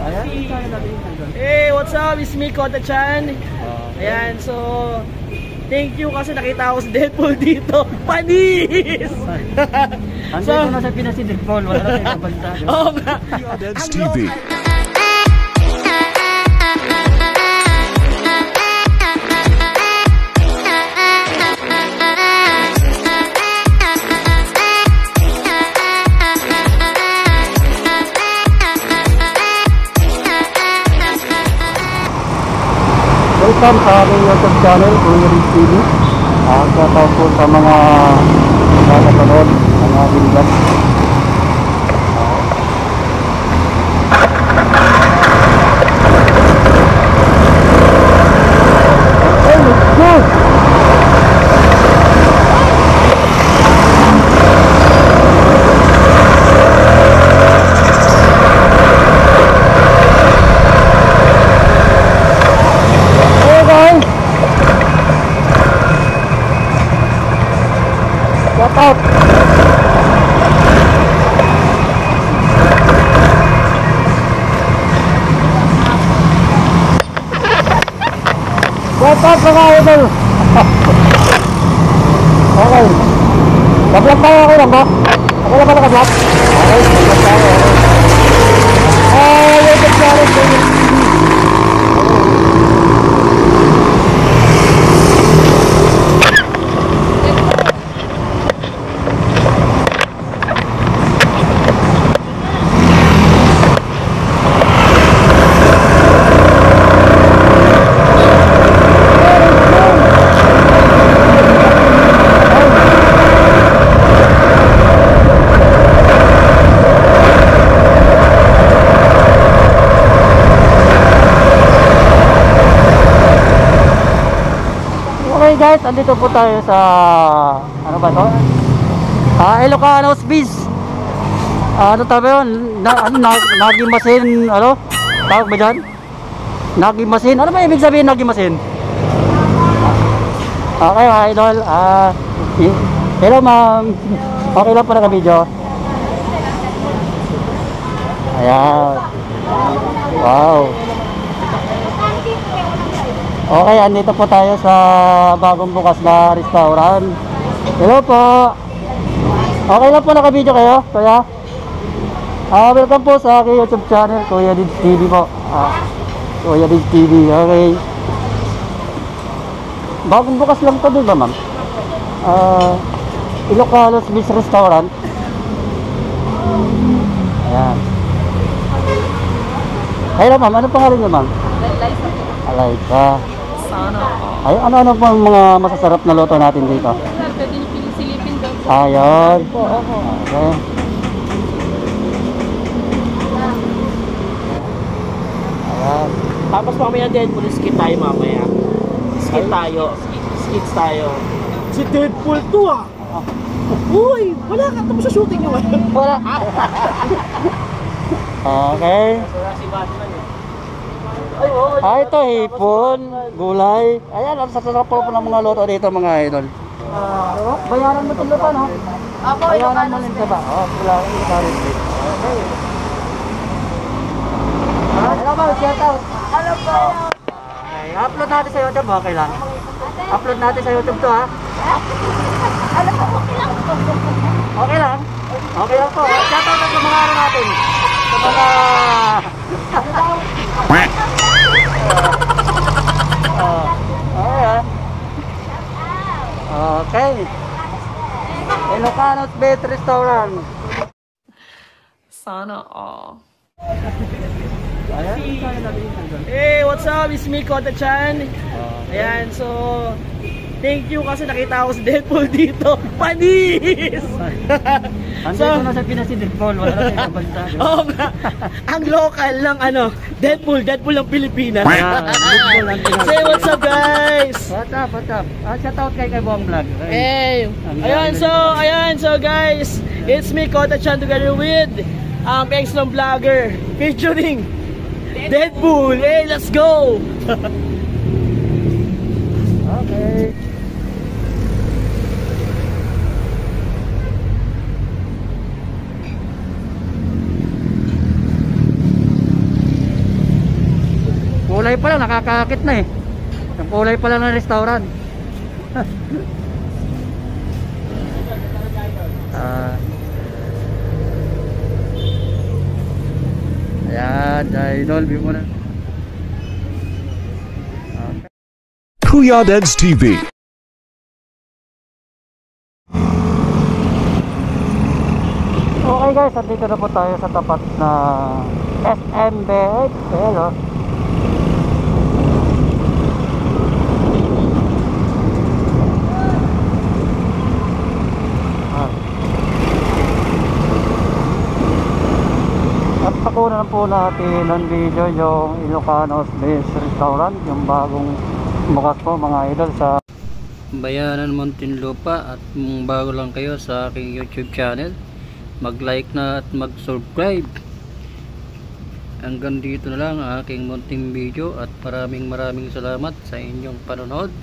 Hey, what's up? It's me, Kota-chan. Ayan, so thank you kasi nakita ko si Deadpool dito. Panis! So, na sa Pinas si Deadpool, wala na sa bansa. Oo nga. That's TV. Welcome sa aking YouTube channel, Kuya Ridge TV. Shoutout po sa mga nakapanood ng aking vlog. Out. What's up mga idol? Okay. Nag-vlog tayo, okay lang ba? Okay lang ba naka-vlog? Okay, nag-vlog tayo. YouTube channel ko yun. Guys, andito po tayo sa ano ba to? Ilocanos Beach. Ano tabi yun? Nagimasin, ano? Tawag ba dyan? Nagimasin. Ano ba ibig sabihin nagimasin? Okay, idol. Hello ma'am. Okay lang po naka-video. Ayan. Wow. Okay, andito po tayo sa bagong bukas na restaurant. Hello po. Okay lang po naka-video kayo, kuya? Welcome po sa aking YouTube channel, Kuya Ridge TV po. Kuya Ridge TV, okay. Bagong bukas lang to, diba ma'am? Ilocanos Beach Restaurant. Ayan. Hello ma'am, ano pangalan niyo ma'am? Alayka. Ay, ano pang mga masasarap na luto natin dito? Pwede niyo silipin doon. Ayan. Okay. Ayan. Tapos mamaya Deadpool, skit tayo mamaya. Skit tayo. Skits tayo. Si Deadpool to ah. Uy, wala ka. Tapos sa shooting nyo ngayon. Wala. Okay. Si Batman eh. Ito hipon, gulay. Ayan, ang sasarap po ng mga luto dito mga idol. Bayaran mo itong lupa, no? Bayaran mo rin sa ba? Wala ko yung karin. Okay. Hello ba? Shout out. Hello po. Okay, upload natin sa YouTube, okay lang. Upload natin sa YouTube to, ha? Okay lang. Okay lang po. Shout out sa mga ano natin. Sa mga... Okay. Ilocanos Beach Restaurant. Sana all. Hey, what's up? It's me, Kota-chan. Ayan, so thank you kasi nakita ko si Deadpool dito. Panis! Andito na sa Pinas si Deadpool, wala na sa bansa. Oo nga. Ang local lang ano, Deadpool ng Pilipinas. Say what's up guys? What's up? Shout out kay Buong Vlog. Hey. Ayan so guys, it's me Kota-chan together with Excellent Vlogger featuring Deadpool. Hey, let's go. Okay. kulay pa lang nakakaakit na eh. Yung kulay pa lang ng restaurant. Ayan, idol, view mo na. Kuya Dads TV. Okay guys, andito na po tayo sa tapat na SMBH. Ayan o. At pakunan po natin ng video yung Ilocanos Base Restaurant, yung bagong bukas po mga idol sa Bayanan Muntinlupa. At kung bago lang kayo sa aking YouTube channel, mag-like na at mag-subscribe. Hanggang dito na lang ang aking munting video at maraming salamat sa inyong panonood.